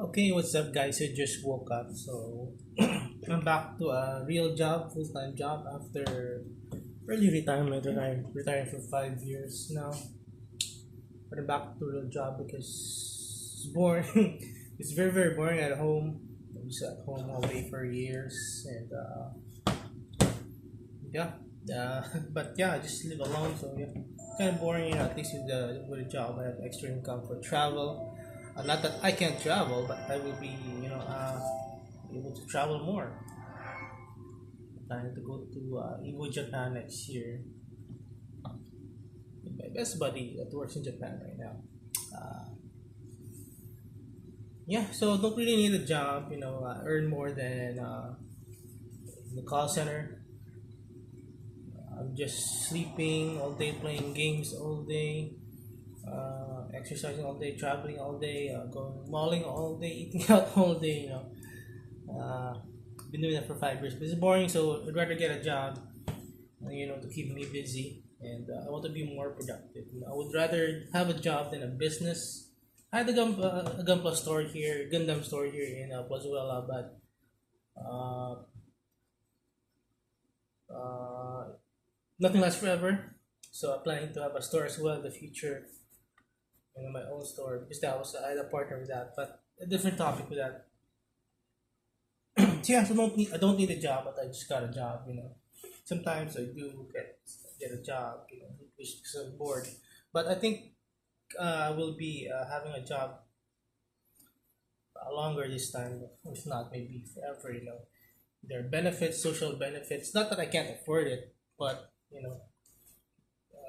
Okay, what's up, guys? I just woke up, so I'm back to a real job, full time job after early retirement. Retiring for 5 years now, but I'm back to a real job because it's boring. It's very boring at home. I'm just at home all day for years, and yeah, but yeah, I just live alone, so yeah, kind of boring. At least with a job, I have extra income for travel. Not that I can't travel, but I will be able to travel more. Planning to go to Iwo Japan next year. With my best buddy that works in Japan right now. Uh, yeah, so don't really need a job. Earn more than in the call center. I'm just sleeping all day, playing games all day, exercising all day, traveling all day, going malling all day, eating out all day. Uh, been doing that for 5 years, but it's boring. So I'd rather get a job, to keep me busy, and I want to be more productive. I would rather have a job than a business. I had a Gunpla store here, Gundam store here in Pazuela, but uh, uh, nothing lasts forever. So I'm planning to have a store as well in the future, my own store because that was I had a partner with that, but a different topic with that. So yeah, so I don't need a job, but I just got a job. Sometimes I do get a job, which is I'm bored. But I think I will be having a job longer this time. If not, maybe forever. There are benefits, social benefits. Not that I can't afford it, but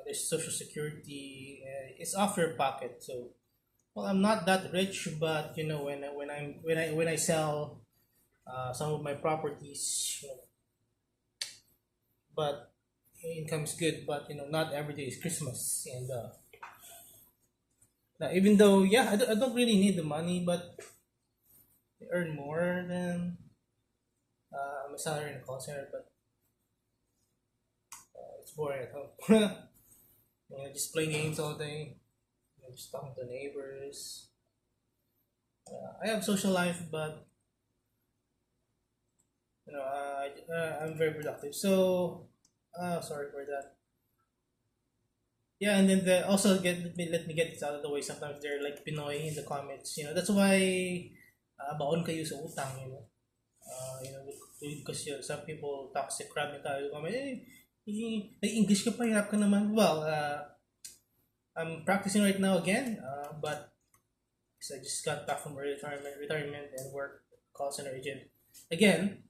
there's social security. It's off your pocket. So, well, I'm not that rich, but when I sell some of my properties, but income's good. But not every day is Christmas, and even though yeah, I don't really need the money, but I earn more than my salary in a call center. But it's boring at home. Just playing games all day. Just talking to neighbors. I have social life, but I'm very productive. So, sorry for that. Yeah, and then also let me get this out of the way. Sometimes they're like Pinoy in the comments. That's why baon kayo sa utang. Because some people toxic crap in tayo. English ka pa, hirap ka naman. Well, I'm practicing right now again, but 'cause I just got back from retirement and work call center agent again.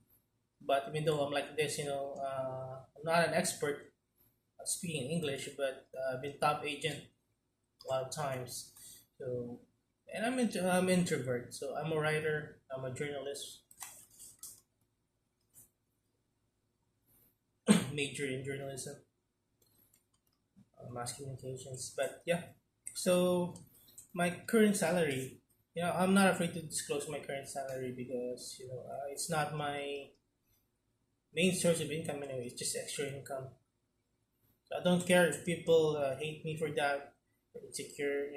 But even though I'm like this, I'm not an expert at speaking English, but I've been top agent a lot of times. So, and I'm introvert, so I'm a writer, I'm a journalist, major in journalism, mass communications. But yeah, so my current salary, I'm not afraid to disclose my current salary because it's not my main source of income anyway. It's just extra income. So I don't care if people hate me for that, or insecure.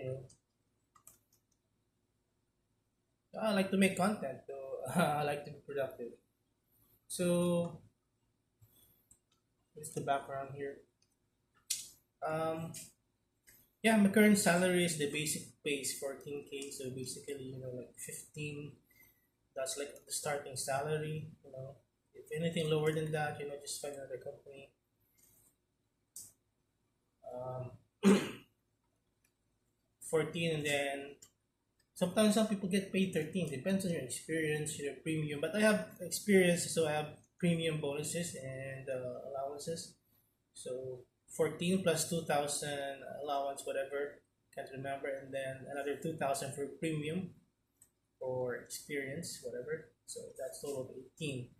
I like to make content, so I like to be productive. So what's the background here? Um, yeah, my current salary is the basic pay is 14K. So basically, like 15. That's like the starting salary. If anything lower than that, just find another company. Um, 14, and then sometimes some people get paid 13. Depends on your experience, your premium. But I have experience, so I have premium bonuses and allowances. So 14 plus 2,000 allowance, whatever, can't remember, and then another 2,000 for premium or experience, whatever. So that's total of 18.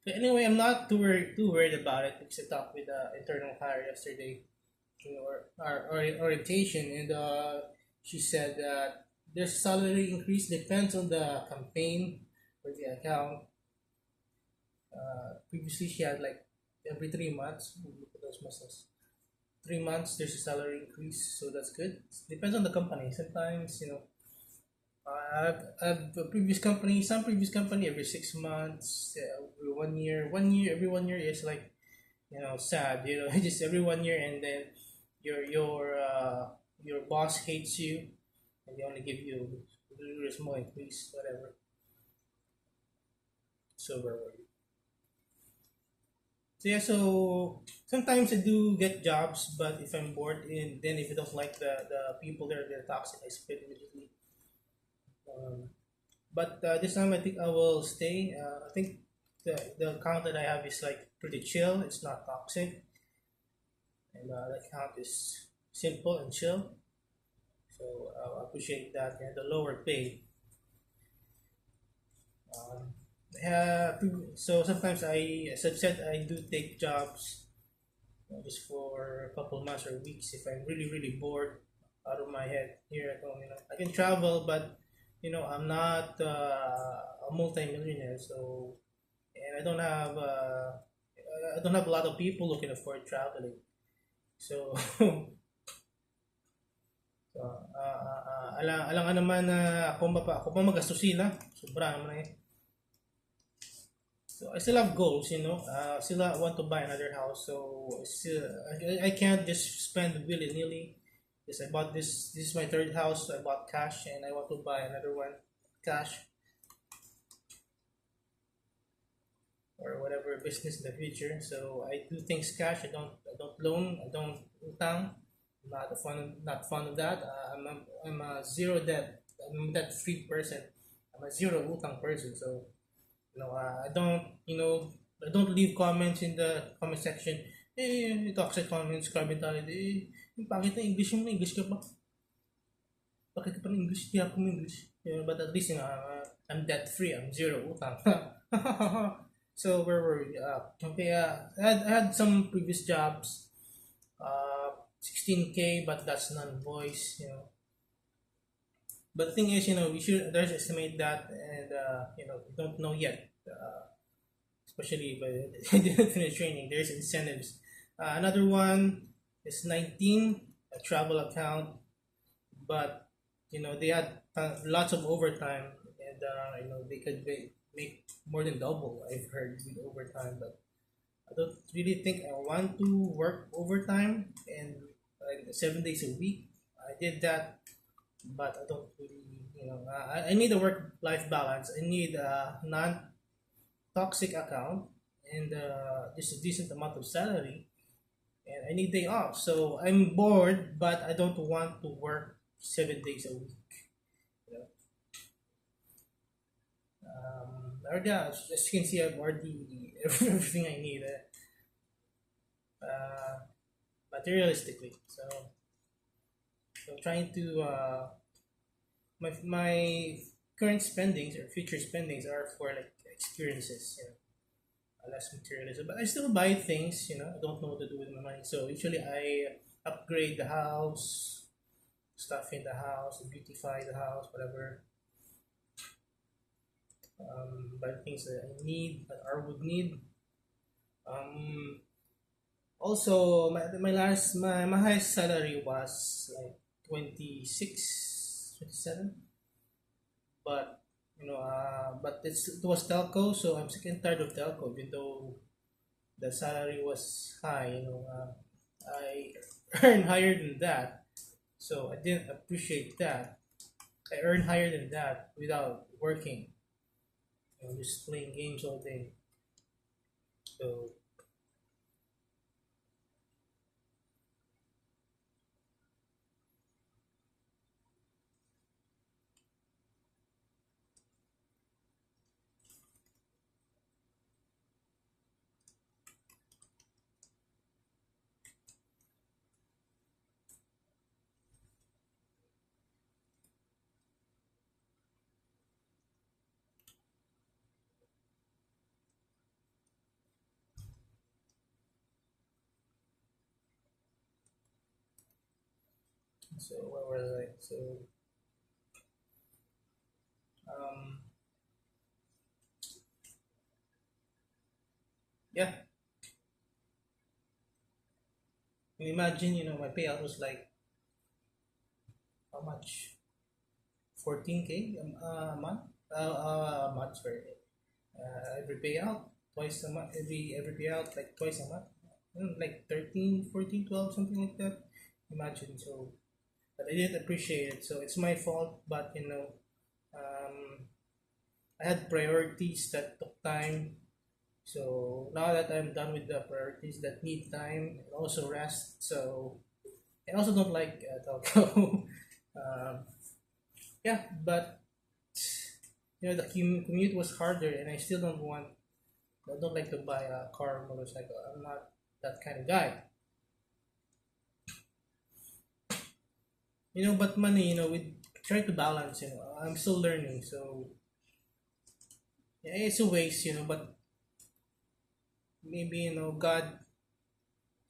So anyway, I'm not too worried about it because I talked with the internal hire yesterday, our orientation, and she said that their salary increase depends on the campaign or the account. Previously, she had like every 3 months. Look at those muscles. 3 months, there's a salary increase, so that's good. Depends on the company. Sometimes, I've a previous company, some previous company every 6 months, every 1 year, 1 year, every 1 year is like, sad, just every 1 year, and then your boss hates you, and they only give you a small increase, whatever. So where were you? So yeah, so sometimes I do get jobs, but if I'm bored, and then if I don't like the people there, they're toxic, I split immediately. Um, but this time I think I will stay. I think the account that I have is like pretty chill. It's not toxic, and the account is simple and chill. So I appreciate that, and the lower pay. Um, so sometimes as I've said, I do take jobs, just for a couple months or weeks if I'm really really bored out of my head here at home. I can travel, but I'm not a multi-millionaire, so and I don't have a lot of people who can afford traveling. So alang naman na ako pa magastusin na. Sobra naman na eh. So I still have goals, still want to buy another house. So I can't just spend willy nilly. Yes, I bought this. This is my third house. I bought cash, and I want to buy another one, cash or whatever business in the future. So I do things cash. I don't loan. I don't utang. Not fun of that. I'm a zero debt. I'm a debt free person. I'm a zero utang person. So I don't leave comments in the comment section. Toxic comments, car mentality. Bakit na English mo? English ka pa? Bakit ka pa ng English? Hindi ako English. But at least, I'm debt free. I'm zero utang. So, where were we? Okay, I had some previous jobs. 16K, but that's non-voice. But the thing is, we should underestimate that, and we don't know yet. Especially if I didn't finish training, there's incentives. Another one is 19, a travel account, but they had lots of overtime, and they could make more than double. I've heard with overtime, but I don't really think I want to work overtime and like 7 days a week. I did that, but I don't really, I need a work-life balance. I need a non-toxic account and just a decent amount of salary, and I need day off. So I'm bored, but I don't want to work 7 days a week. You know? Or yeah, as you can see, I've already everything I need materialistically. So trying to my current spendings or future spendings are for like experiences, less materialism. But I still buy things, I don't know what to do with my money. So usually I upgrade the house, stuff in the house, beautify the house, whatever. Buy things that I need, that I would need. Um, Also, my highest salary was like 26, 27. But it was telco, so I'm sick and tired of telco. Even though the salary was high, I earned higher than that, so I didn't appreciate that. I earned higher than that without working, just playing games all day. So so what was I? So um, yeah, imagine my payout was like how much? 14K a month. A month, sorry. Every payout twice a month. Every payout like twice a month. Like 13, 14, 12, something like that. Imagine. So, but I didn't appreciate it. So it's my fault. But um, I had priorities that took time. So now that I'm done with the priorities that need time and also rest, so I also don't like telco. um, yeah, but the commute was harder, and I still don't want. I don't like to buy a car or motorcycle. I'm not that kind of guy. But money, we try to balance. I'm still learning, so yeah, it's a waste. But maybe God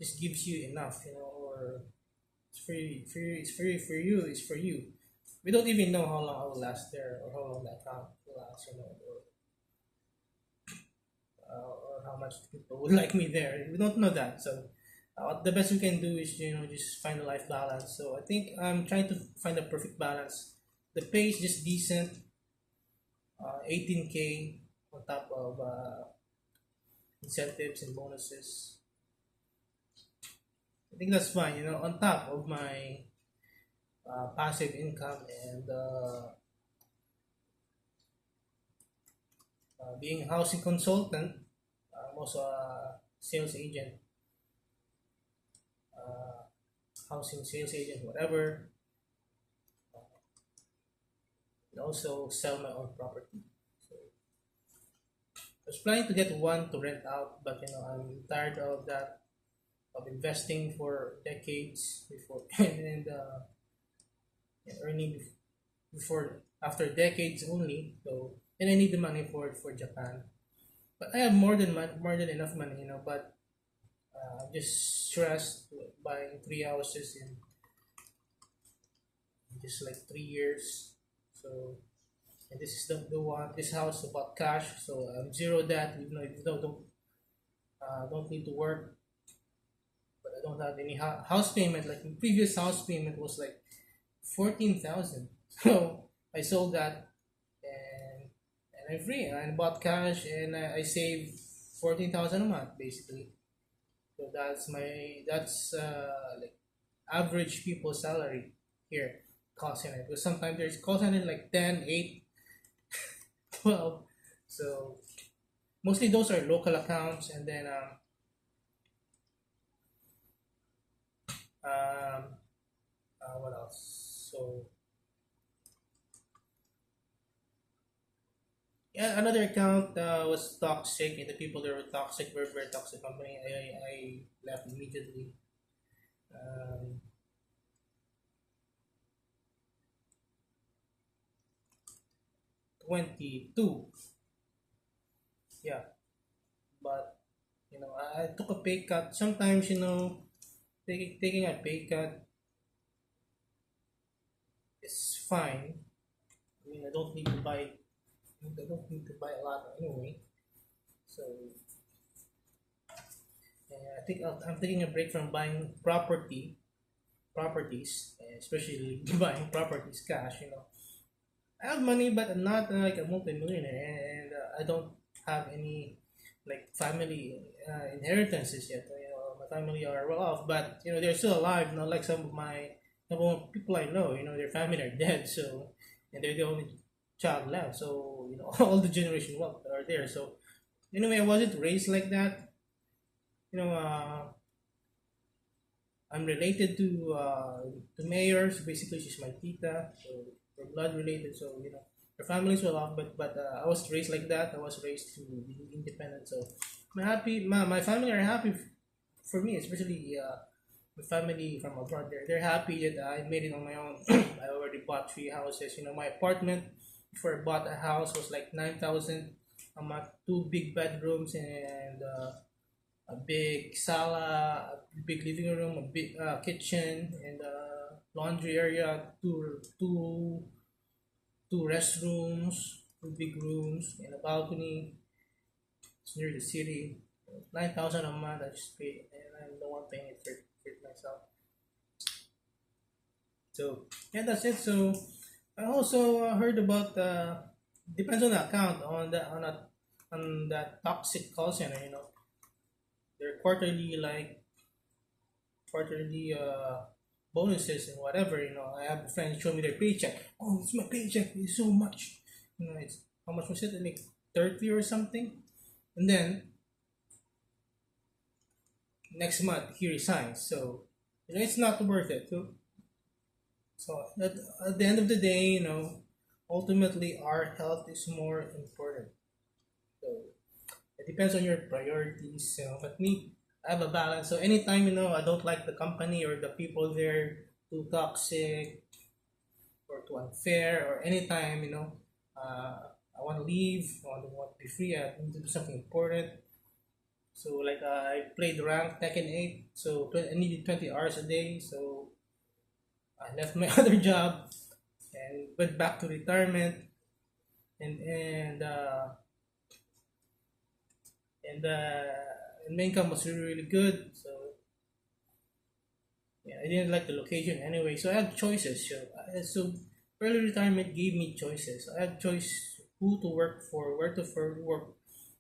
just gives you enough. Or it's free, it's free for you. It's for you. We don't even know how long I will last there, or how long that account will last. Or how much people would like me there. We don't know that. So the best we can do is just find a life balance. So I think I'm trying to find a perfect balance. The pay is just decent, 18K on top of incentives and bonuses. I think that's fine. On top of my passive income and being a housing consultant, I'm also a sales agent, uh, housing sales agent, whatever. And also sell my own property. So I was planning to get one to rent out, but I'm tired of that, of investing for decades before and earning before after decades only. So and I need the money for Japan. But I have more than enough money, But I'm just stressed buying three houses in just like 3 years. So and this is the one. This house about cash. So I'm zero debt. Even though don't need to work, but I don't have any house payment. Like the previous house payment was like 14,000. So I sold that and I'm free. I bought cash and I saved 14,000 a month basically. So that's like average people's salary here call center. Because sometimes there's call center like 10, 8, 12. So mostly those are local accounts, and then um, what else? So yeah, another account was toxic, and the people there were toxic, very very toxic company. I left immediately. Um, 22, yeah, but I took a pay cut. Sometimes taking a pay cut is fine. I mean, I don't need to buy. I don't need to buy a lot anyway. So I think I'm taking a break from buying properties, especially buying properties cash. I have money, but I'm not like a multimillionaire, and I don't have any like family inheritances yet. My family are well off, but they're still alive. Not like some of people I know. Their family are dead, so and they're the only child left. So all the generation wealth are there. So anyway, I wasn't raised like that. You know, I'm related to mayors. Basically, she's my tita, so we're blood related. So her family's well off, but I was raised like that. I was raised to be independent. So I'm happy. My family are happy for me, especially my family from abroad. They're happy that I made it on my own. I already bought three houses. My apartment before I bought a house was like 9,000. I'm at two big bedrooms and a big sala, a big living room, a big kitchen, and a laundry area, two restrooms, two big rooms, and a balcony. It's near the city. 9,000 a month I just pay, and I'm the one paying it for it myself. So yeah, that's it. So I also heard about depends on the account on that toxic call center. Their quarterly bonuses and whatever. I have a friend show me their paycheck. Oh, it's my paycheck. It's so much. It's how much was it? Like 30 or something. And then next month he resigns. So it's not worth it. So at the end of the day, ultimately our health is more important. So it depends on your priorities. But me, I have a balance. So anytime I don't like the company or the people there too toxic or too unfair, or anytime I want to leave, I want to be free. I need to do something important. So like I played rank Tekken 8, so I needed 20 hours a day. So I left my other job and went back to retirement, and my income was really really good. So yeah, I didn't like the location anyway. So I had choices. So early retirement gave me choices. I had choice who to work for, where to work,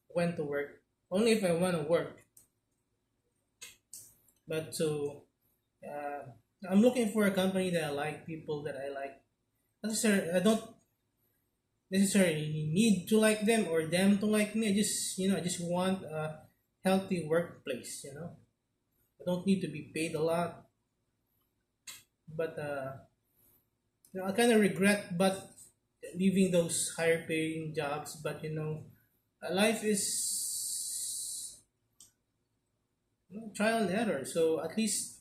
when to work. Only if I want to work. But so uh, I'm looking for a company that I like, people that I like. I don't necessarily need to like them or them to like me. I just want a healthy workplace. I don't need to be paid a lot, but I kind of regret but leaving those higher paying jobs. But life is trial and error. So at least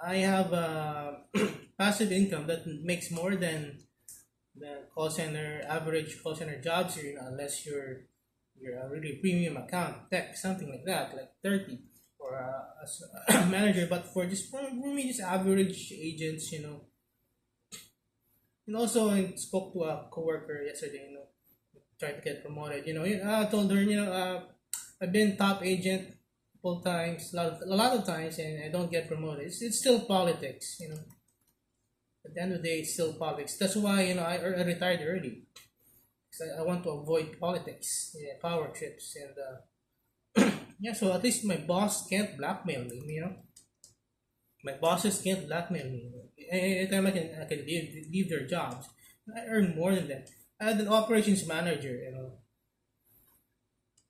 I have a passive income that makes more than the call center average call center jobs here, unless you're a really premium account tech, something like that, like 30 or a manager. But for me, just average agents, and also I spoke to a coworker yesterday, trying to get promoted. I told her, I've been top agent multiple times, a lot of times, and I don't get promoted. It's still politics. At the end of the day, it's still politics. That's why I retired early. 'Cause I want to avoid politics, yeah, power trips, and yeah. So at least my boss can't blackmail me. My bosses can't blackmail me. Anytime I can leave their jobs, I earn more than them. I had an operations manager.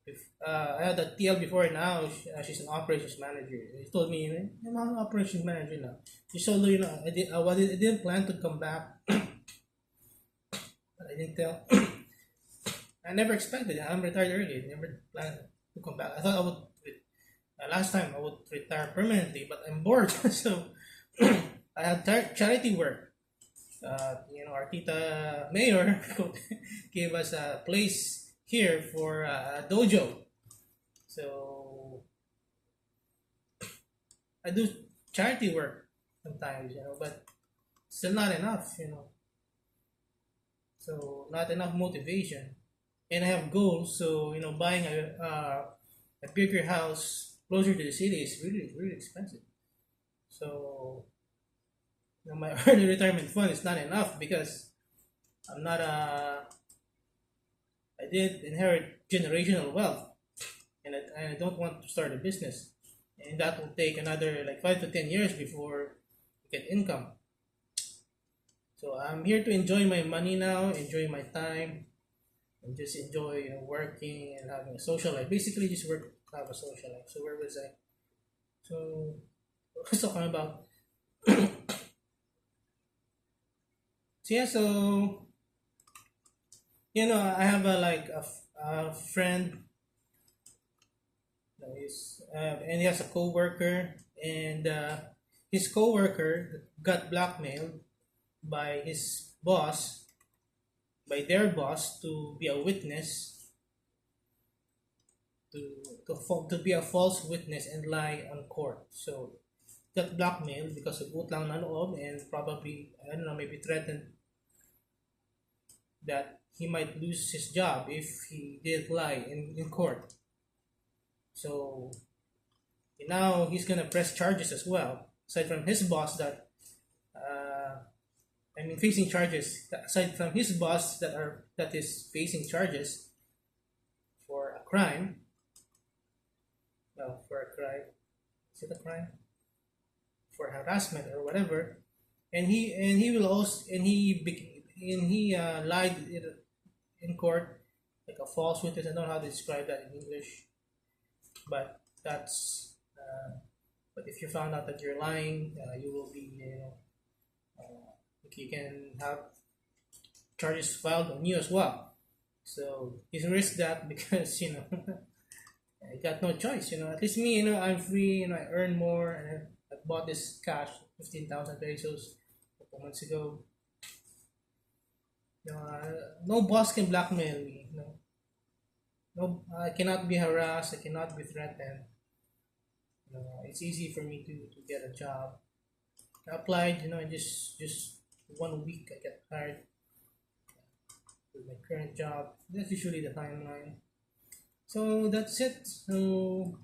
If I had a TL before, now she's an operations manager. He told me, I'm an operations manager now. Just so I didn't plan to come back. I didn't tell. I never expected it. I'm retired early. I never planned to come back. I thought I would. Last time I would retire permanently, but I'm bored. So I had charity work. Our tita mayor gave us a place here for a dojo. So I do charity work sometimes, but still not enough. So not enough motivation, and I have goals. So buying a bigger house closer to the city is really really expensive. So my early retirement fund is not enough because I'm not a I did inherit generational wealth, and I don't want to start a business, and that will take another like 5 to 10 years before I get income. So I'm here to enjoy my money now, enjoy my time, and just enjoy working and having a social life. Basically, just work, have a social life. So where was I? So what was I talking about? So yeah, so I have a friend and he has a coworker, and his coworker got blackmailed by his boss, by their boss, to be a witness, to be a false witness and lie on court. So got blackmailed because of utang na loob, and probably, I don't know, maybe threatened that he might lose his job if he did lie in court. So now he's gonna press charges as well, aside from his boss that uh, I mean, facing charges aside from his boss that is facing charges for a crime. Well, for a crime, is it a crime? For harassment or whatever, and he will also and he lied in court like a false witness. I don't know how to describe that in English, but that's. But if you found out that you're lying, you will be, like you can have charges filed on you as well. So you risk that because I got no choice. At least me, I'm free. I earn more, and I bought this cash, 15,000 pesos, a couple months ago. No boss can blackmail me. No, I cannot be harassed. I cannot be threatened. It's easy for me to get a job. I applied, in just 1 week I get hired with my current job. That's usually the timeline. So that's it. So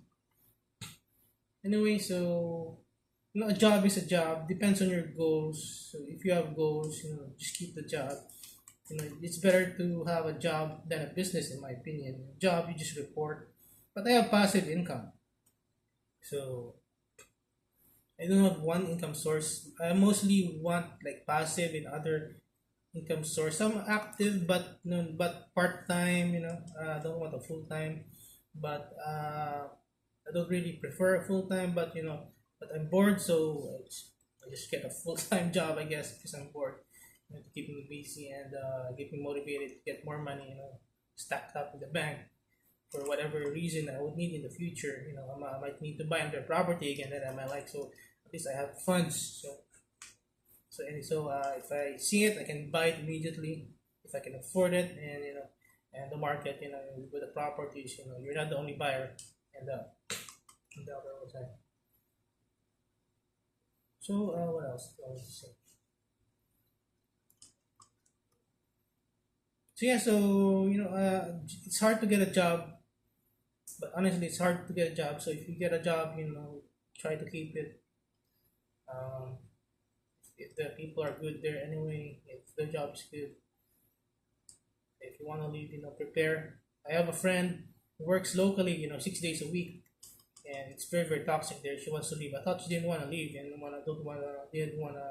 anyway, a job is a job. Depends on your goals. So if you have goals, just keep the job. It's better to have a job than a business, in my opinion. Job, you just report. But I have passive income. So I don't have one income source. I mostly want like passive and other income source. Some active, but but part time. I don't want a full time. But I don't really prefer a full time. But I'm bored, so I just get a full time job, I guess, because I'm bored. To keep me busy and keep me motivated to get more money. Stacked up in the bank for whatever reason I would need in the future. I might need to buy another property again that I might like. So at least I have funds. So if I see it, I can buy it immediately if I can afford it. And the market, with the properties, you're not the only buyer. And the other side. So what else? I want to say? So yeah, it's hard to get a job, but honestly, it's hard to get a job. So if you get a job, try to keep it. Um, if the people are good there anyway, if the job is good, if you want to leave, prepare. I have a friend who works locally, 6 days a week, and it's very very toxic there. She wants to leave. I thought she didn't want to leave and didn't want to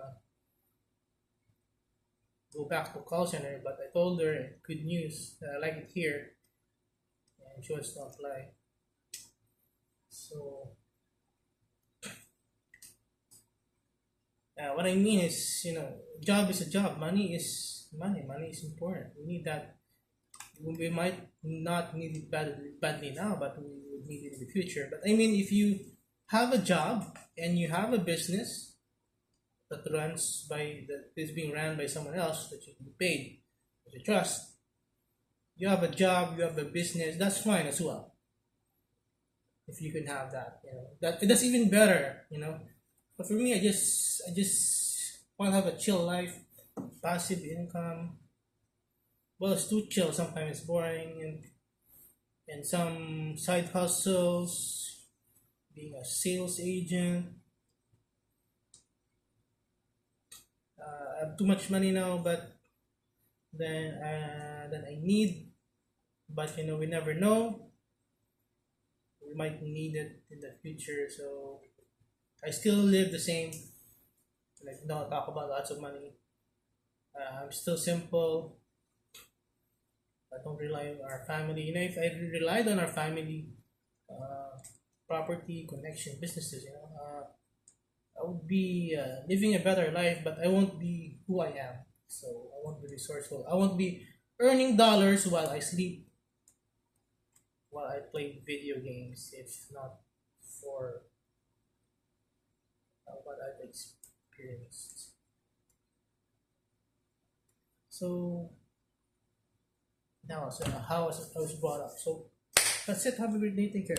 go back to call center, but I told her good news that I like it here, and she wants to apply. So what I mean is, job is a job. Money is money. Money is important. We need that. We might not need it badly now, but we would need it in the future. But I mean, if you have a job and you have a business that is being ran by someone else that you can paid, that you trust. You have a job, you have a business. That's fine as well. If you can have that, that's even better. But for me, I just want to have a chill life, passive income. Well, it's too chill. Sometimes it's boring, and some side hustles, being a sales agent. I have too much money now, but then I need. But we never know. We might need it in the future, so I still live the same. Like, don't talk about lots of money. I'm still simple. I don't rely on our family. If I relied on our family, uh, property, connection, businesses, I would be living a better life, but I won't be who I am. So I won't be resourceful. I won't be earning dollars while I sleep, while I play video games, if not for what I've experienced. So now, how I was brought up. So that's it. Have a great day. Take care.